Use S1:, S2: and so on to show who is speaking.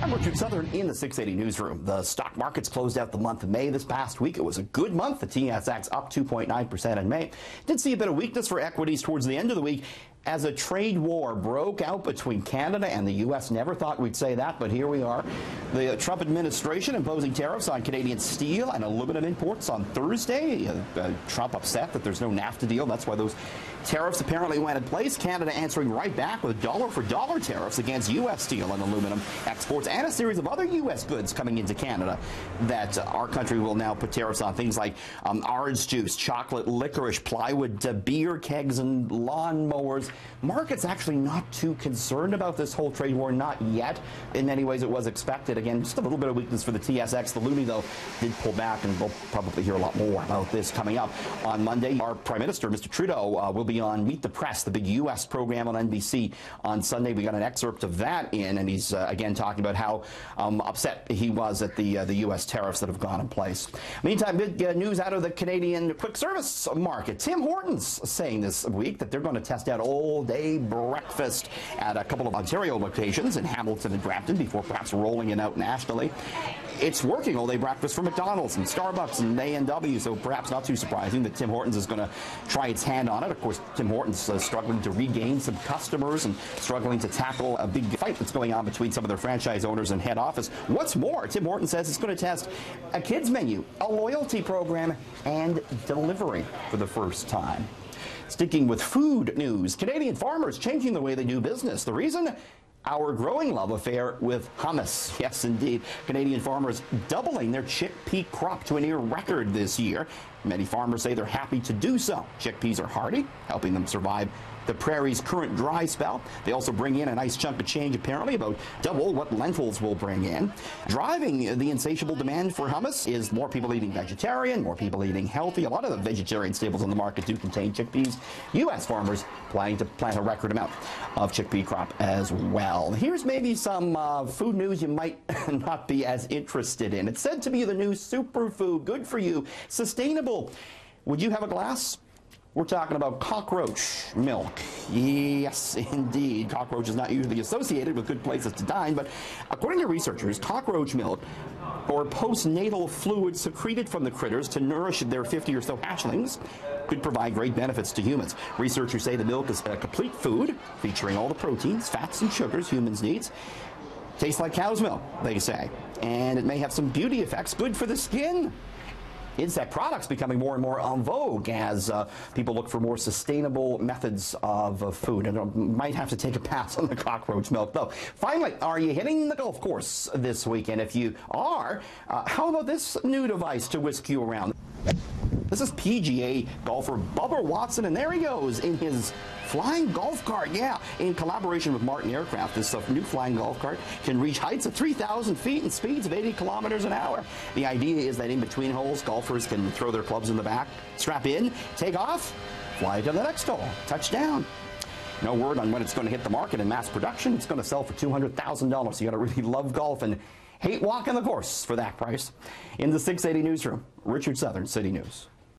S1: I'm Richard Southern in the 680 newsroom. The stock markets closed out the month of May this past week. It was a good month. The TSX up 2.9% in May. Did see a bit of weakness for equities towards the end of the week as a trade war broke out between Canada and the U.S. Never thought we'd say that, but here we are. The Trump administration imposing tariffs on Canadian steel and aluminum imports on Thursday. Trump upset that there's no NAFTA deal. That's why those tariffs apparently went in place. Canada answering right back with dollar-for-dollar tariffs against U.S. steel and aluminum exports and a series of other U.S. goods coming into Canada that our country will now put tariffs on. Things like orange juice, chocolate, licorice, plywood, beer kegs, and lawn mowers. Market's actually not too concerned about this whole trade war, not yet. In many ways, it was expected. Again, just a little bit of weakness for the TSX. The loonie, though, did pull back, and we'll probably hear a lot more about this coming up. On Monday, our Prime Minister, Mr. Trudeau, will be on Meet the Press, the big U.S. program on NBC. On Sunday, we got an excerpt of that in, and he's, again, talking about how upset he was at the U.S. tariffs that have gone in place. Meantime, big news out of the Canadian quick service market. Tim Hortons saying this week that they're going to test out all-day breakfast at a couple of Ontario locations in Hamilton and Brampton before perhaps rolling it out nationally. It's working, all-day breakfast for McDonald's and Starbucks and A&W, so perhaps not too surprising that Tim Hortons is going to try its hand on it. Of course, Tim Hortons struggling to regain some customers and struggling to tackle a big fight that's going on between some of their franchise owners and head office. What's more, Tim Hortons says it's going to test a kids menu, a loyalty program, and delivery for the first time. Sticking with food news, Canadian farmers changing the way they do business. The reason? Our growing love affair with hummus. Yes, indeed. Canadian farmers doubling their chickpea crop to a near record this year. Many farmers say they're happy to do so. Chickpeas are hardy, helping them survive the prairie's current dry spell. They also bring in a nice chunk of change, apparently, about double what lentils will bring in. Driving the insatiable demand for hummus is more people eating vegetarian, more people eating healthy. A lot of the vegetarian staples on the market do contain chickpeas. U.S. farmers planning to plant a record amount of chickpea crop as well. Here's maybe some food news you might not be as interested in. It's said to be the new superfood, good for you, sustainable. Would you have a glass? We're talking about cockroach milk. Yes, indeed. Cockroach is not usually associated with good places to dine, but according to researchers, cockroach milk, or postnatal fluid secreted from the critters to nourish their 50 or so hatchlings, could provide great benefits to humans. Researchers say the milk is a complete food, featuring all the proteins, fats, and sugars humans need. Tastes like cow's milk, they say. And it may have some beauty effects, good for the skin. Insect products becoming more and more en vogue as people look for more sustainable methods of food. And might have to take a pass on the cockroach milk, though. Finally, are you hitting the golf course this weekend? If you are, how about this new device to whisk you around? This is PGA golfer Bubba Watson, and there he goes in his flying golf cart. Yeah, in collaboration with Martin Aircraft, this new flying golf cart can reach heights of 3,000 feet and speeds of 80 kilometers an hour. The idea is that in between holes, golfers can throw their clubs in the back, strap in, take off, fly to the next hole, touchdown. No word on when it's going to hit the market in mass production. It's going to sell for $200,000. You got to really love golf and hate walking the course for that price. In the 680 newsroom, Richard Southern, City News.